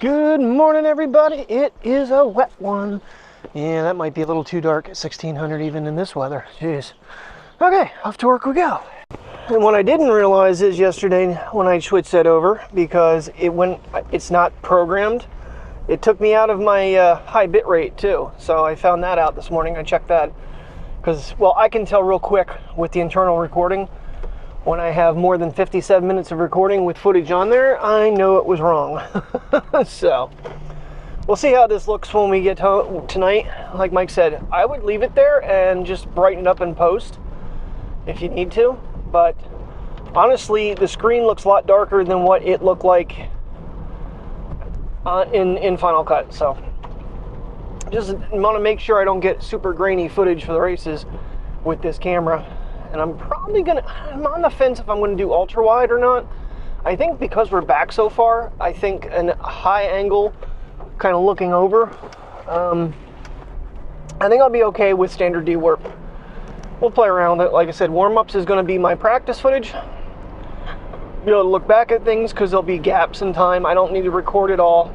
Good morning, everybody. It is a wet one. Yeah, that might be a little too dark at 1600 even in this weather. Jeez. Okay, off to work we go. And what I didn't realize is yesterday when I switched that over, because it's not programmed, it took me out of my high bit rate too. So I found that out this morning. I checked that because, well, I can tell real quick with the internal recording. When I have more than 57 minutes of recording with footage on there, I know it was wrong. So, we'll see how this looks when we get home tonight. Like Mike said, I would leave it there and just brighten it up in post if you need to. But honestly, the screen looks a lot darker than what it looked like in Final Cut. So, just want to make sure I don't get super grainy footage for the races with this camera. And I'm on the fence if I'm going to do ultra wide or not. I think because we're back so far, I think a high angle, kind of looking over, I think I'll be okay with standard D-warp. We'll play around with it. Like I said, warm-ups is going to be my practice footage. Be able to look back at things because there'll be gaps in time. I don't need to record it all.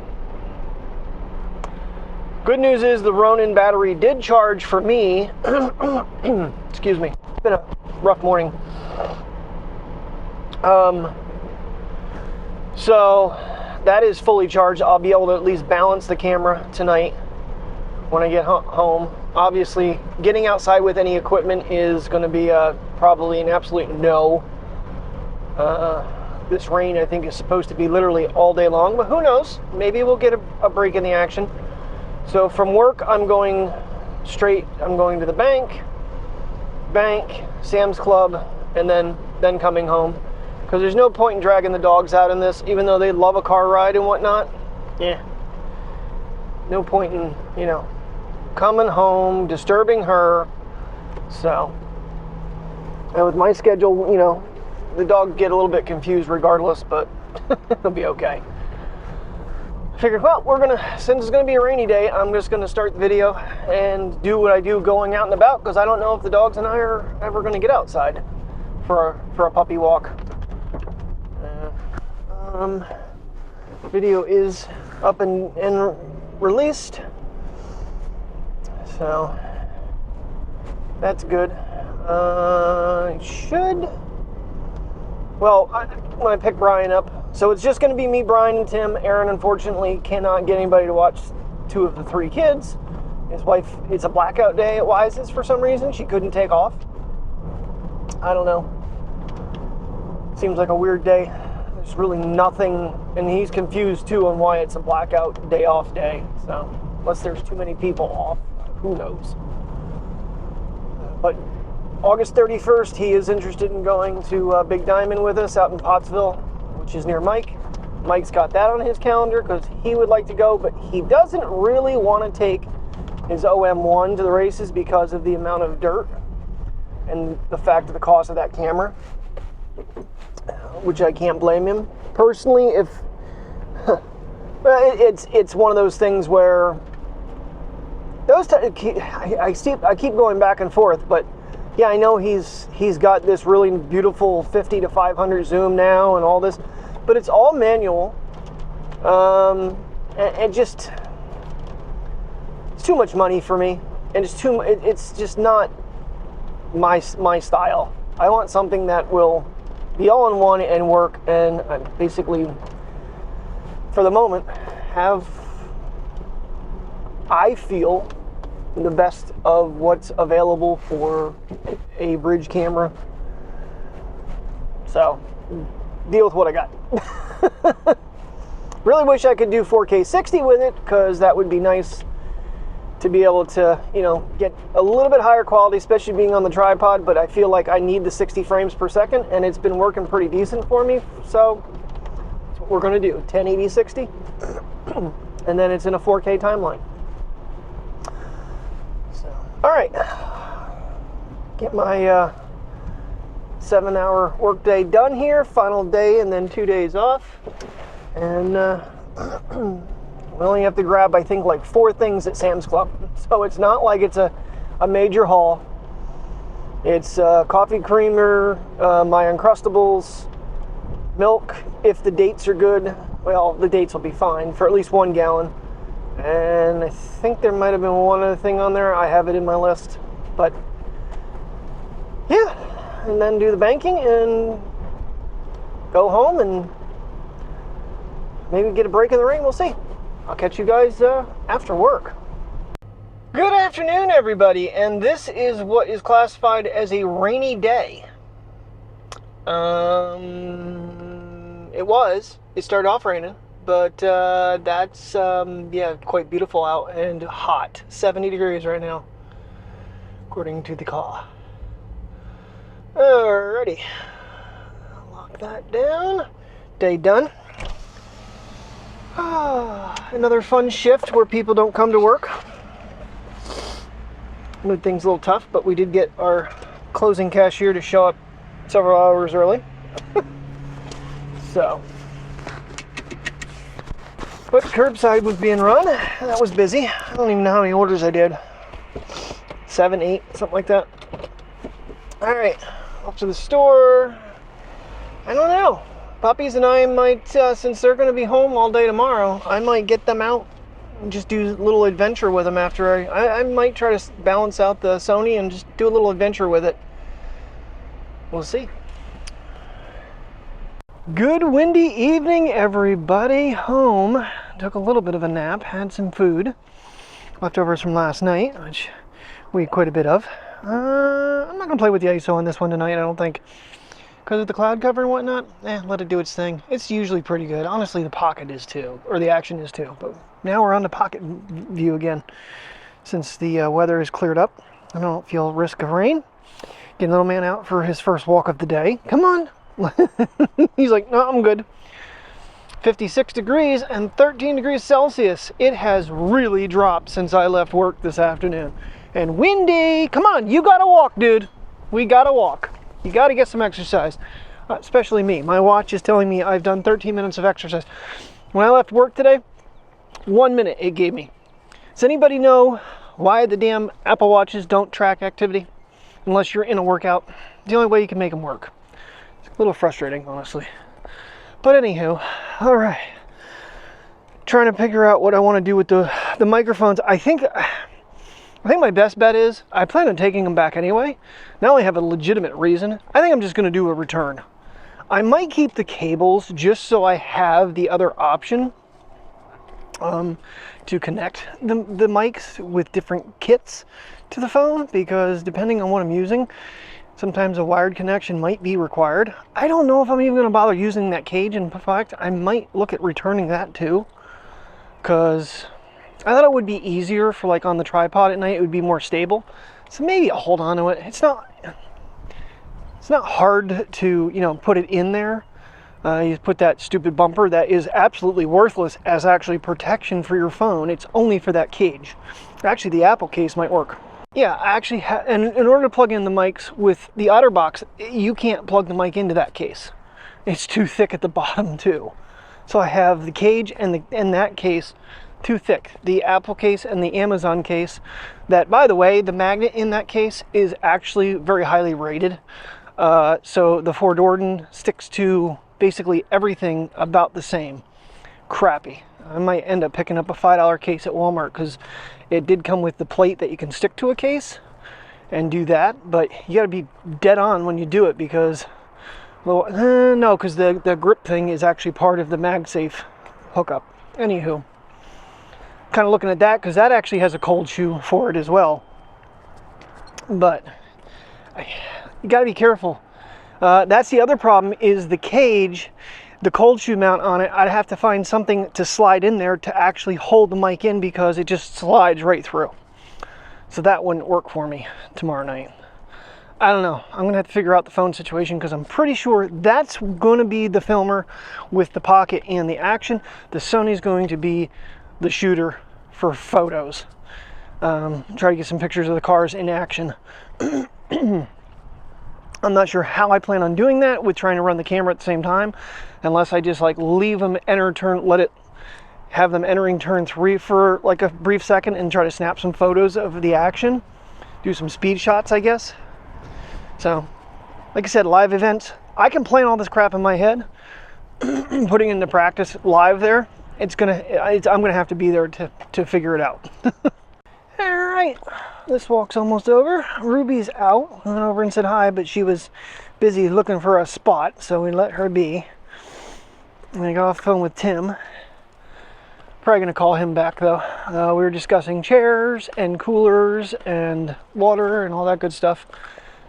Good news is the Ronin battery did charge for me. Excuse me. It's been a rough morning. So that is fully charged. I'll be able to at least balance the camera tonight when I get home. Obviously, getting outside with any equipment is going to be probably an absolute no. This rain, I think, is supposed to be literally all day long, but who knows? Maybe we'll get a break in the action. So from work, I'm going straight. I'm going to the bank, Sam's Club, and then coming home. Because there's no point in dragging the dogs out in this, even though they love a car ride and whatnot. Yeah. No point in, coming home, disturbing her. So, and with my schedule, the dogs get a little bit confused regardless, but it'll be okay. Figured, well, since it's gonna be a rainy day, I'm just gonna start the video and do what I do going out and about, because I don't know if the dogs and I are ever gonna get outside for a puppy walk. Video is up and released, so that's good. When I pick Brian up, so it's just going to be me, Brian, and Tim. Aaron, unfortunately, cannot get anybody to watch 2 of the 3 kids. His wife, it's a blackout day at Wise's for some reason. She couldn't take off. I don't know. Seems like a weird day. There's really nothing, and he's confused too on why it's a blackout day off day. So, unless there's too many people off, who knows. But August 31st, he is interested in going to Big Diamond with us out in Pottsville, which is near Mike. Mike's got that on his calendar because he would like to go, but he doesn't really want to take his OM1 to the races because of the amount of dirt and the fact of the cost of that camera, which I can't blame him. Personally, it's one of those things where I keep going back and forth, but yeah, I know he's got this really beautiful 50 to 500 zoom now and all this, but it's all manual. And it's too much money for me, and it's just not my style. I want something that will be all-in-one and work, and basically, for the moment, I feel the best of what's available for a bridge camera. So, deal with what I got. Really wish I could do 4K 60 with it, because that would be nice to be able to, get a little bit higher quality, especially being on the tripod, but I feel like I need the 60 frames per second, and it's been working pretty decent for me, so that's what we're going to do, 1080 60, and then it's in a 4K timeline. So, all right, get my 7-hour workday done here, final day, and then 2 days off, and we only have to grab, I think, like 4 things at Sam's Club. So it's not like it's a major haul. It's coffee creamer, my Uncrustables, milk, if the dates are good, well, the dates will be fine for at least 1 gallon. And I think there might have been one other thing on there. I have it in my list. But yeah, and then do the banking and go home and maybe get a break in the rain. We'll see. I'll catch you guys after work. Good afternoon, everybody, and this is what is classified as a rainy day. It started off raining, but that's yeah, quite beautiful out and hot. 70 degrees right now, according to the car. Alrighty, lock that down. Day done. Another fun shift where people don't come to work. Made things a little tough, but we did get our closing cashier to show up several hours early. So, but curbside was being run. That was busy. I don't even know how many orders I did. 7, 8, something like that. All right, off to the store. I don't know. Puppies and I might, since they're going to be home all day tomorrow, I might get them out and just do a little adventure with them after I might try to balance out the Sony and just do a little adventure with it. We'll see. Good windy evening, everybody. Home. Took a little bit of a nap, had some food. Leftovers from last night, which we ate quite a bit of. I'm not going to play with the ISO on this one tonight, I don't think. Because of the cloud cover and whatnot, let it do its thing. It's usually pretty good. Honestly, the Pocket is too, or the Action is too. But now we're on the Pocket view again. Since the weather has cleared up, I don't feel risk of rain. Getting little man out for his first walk of the day. Come on. He's like, no, I'm good. 56 degrees and 13 degrees Celsius. It has really dropped since I left work this afternoon. And windy. Come on, you gotta walk, dude. We gotta walk. You gotta get some exercise. Especially me. My watch is telling me I've done 13 minutes of exercise. When I left work today, 1 minute it gave me. Does anybody know why the damn Apple Watches don't track activity? Unless you're in a workout. The only way you can make them work. It's a little frustrating, honestly. But anywho, all right. Trying to figure out what I want to do with the microphones. I think my best bet is I plan on taking them back anyway. Now I have a legitimate reason. I think I'm just going to do a return. I might keep the cables just so I have the other option to connect the mics with different kits to the phone, because depending on what I'm using, sometimes a wired connection might be required. I don't know if I'm even going to bother using that cage. In fact, I might look at returning that too, because I thought it would be easier for like on the tripod at night. It would be more stable. So maybe I'll hold on to it. It's not hard to, you know, put it in there. You put that stupid bumper that is absolutely worthless as actually protection for your phone. It's only for that cage. Actually, the Apple case might work. Yeah, I actually and in order to plug in the mics with the OtterBox, you can't plug the mic into that case. It's too thick at the bottom too. So I have the cage and that case too thick. The Apple case and the Amazon case, that, by the way, the magnet in that case is actually very highly rated. So the Ford Orden sticks to basically everything about the same. Crappy. I might end up picking up a $5 case at Walmart, because it did come with the plate that you can stick to a case and do that, but you got to be dead on when you do it, because, well, no, because the grip thing is actually part of the MagSafe hookup. Anywho, kind of looking at that, because that actually has a cold shoe for it as well. But you got to be careful. That's the other problem, is the cage. The cold shoe mount on it, I'd have to find something to slide in there to actually hold the mic in, because it just slides right through. So that wouldn't work for me tomorrow night. I don't know. I'm going to have to figure out the phone situation, because I'm pretty sure that's going to be the filmer with the Pocket and the Action. The Sony's going to be the shooter for photos. Try to get some pictures of the cars in action. I'm not sure how I plan on doing that with trying to run the camera at the same time, unless I just like leave them enter turn, have them entering turn 3 for like a brief second and try to snap some photos of the action, do some speed shots, I guess. So, like I said, live events. I can plan all this crap in my head, putting into practice live there, I'm gonna have to be there to figure it out. All right, this walk's almost over. Ruby's out. I went over and said hi, but she was busy looking for a spot, so we let her be. And I got off the phone with Tim. Probably gonna call him back though. We were discussing chairs and coolers and water and all that good stuff,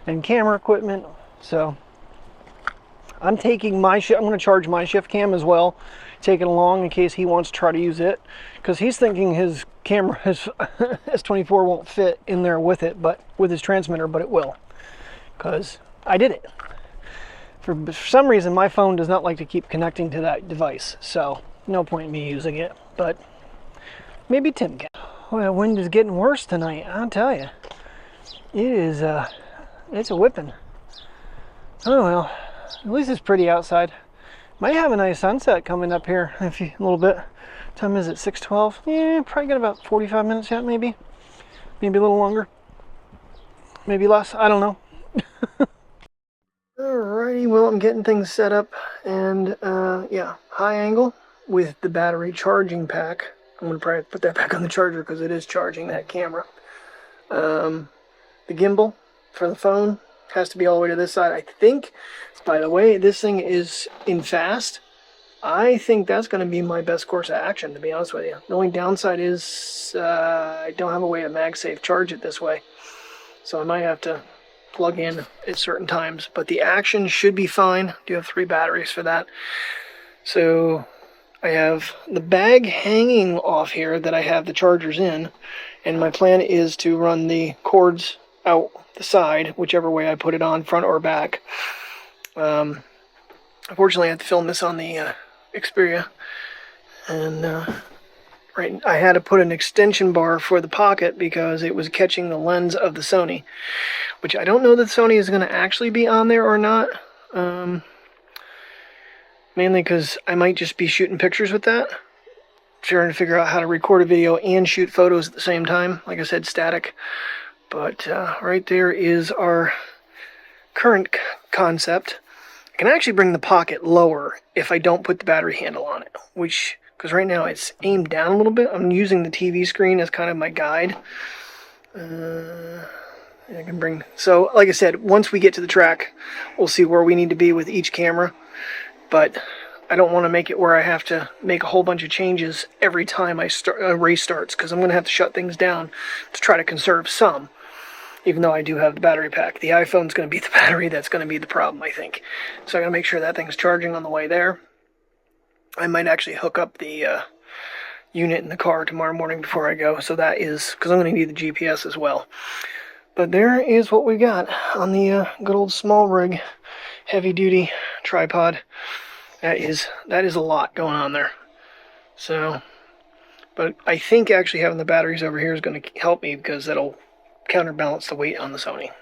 and camera equipment. So I'm taking my I'm going to charge my shift cam as well, take it along in case he wants to try to use it, because he's thinking his camera, his S24 won't fit in there with it, but with his transmitter, but it will, because I did it. For some reason, my phone does not like to keep connecting to that device, so no point in me using it, but maybe Tim can. Well, the wind is getting worse tonight, I'll tell you. It is, it's a whipping. Oh well. At least it's pretty outside. Might have a nice sunset coming up here a little bit. Time is it 6:12? Yeah, probably got about 45 minutes yet, maybe. Maybe a little longer. Maybe less. I don't know. Alrighty, well, I'm getting things set up, and yeah, high angle with the battery charging pack. I'm gonna probably put that back on the charger because it is charging that camera. The gimbal for the phone has to be all the way to this side. I think, by the way, this thing is in fast. I think that's going to be my best course of action, to be honest with you. The only downside is I don't have a way to MagSafe charge it this way. So I might have to plug in at certain times. But the Action should be fine. I do have 3 batteries for that. So I have the bag hanging off here that I have the chargers in. And my plan is to run the cords out the side, whichever way I put it on, front or back. Unfortunately, I had to film this on the Xperia, and right, I had to put an extension bar for the Pocket because it was catching the lens of the Sony, which I don't know that Sony is going to actually be on there or not. Mainly because I might just be shooting pictures with that, trying to figure out how to record a video and shoot photos at the same time. Like I said, static. But right there is our current concept. I can actually bring the Pocket lower if I don't put the battery handle on it, which, because right now it's aimed down a little bit. I'm using the TV screen as kind of my guide. I can bring, so like I said, once we get to the track, we'll see where we need to be with each camera. But I don't want to make it where I have to make a whole bunch of changes every time a race starts, because I'm going to have to shut things down to try to conserve some. Even though I do have the battery pack. The iPhone's going to be the battery that's going to be the problem, I think. So I got to make sure that thing's charging on the way there. I might actually hook up the unit in the car tomorrow morning before I go. So that is, because I'm going to need the GPS as well. But there is what we got on the good old small rig, heavy duty tripod. That is a lot going on there. So, but I think actually having the batteries over here is going to help me, because that'll counterbalance the weight on the Sony.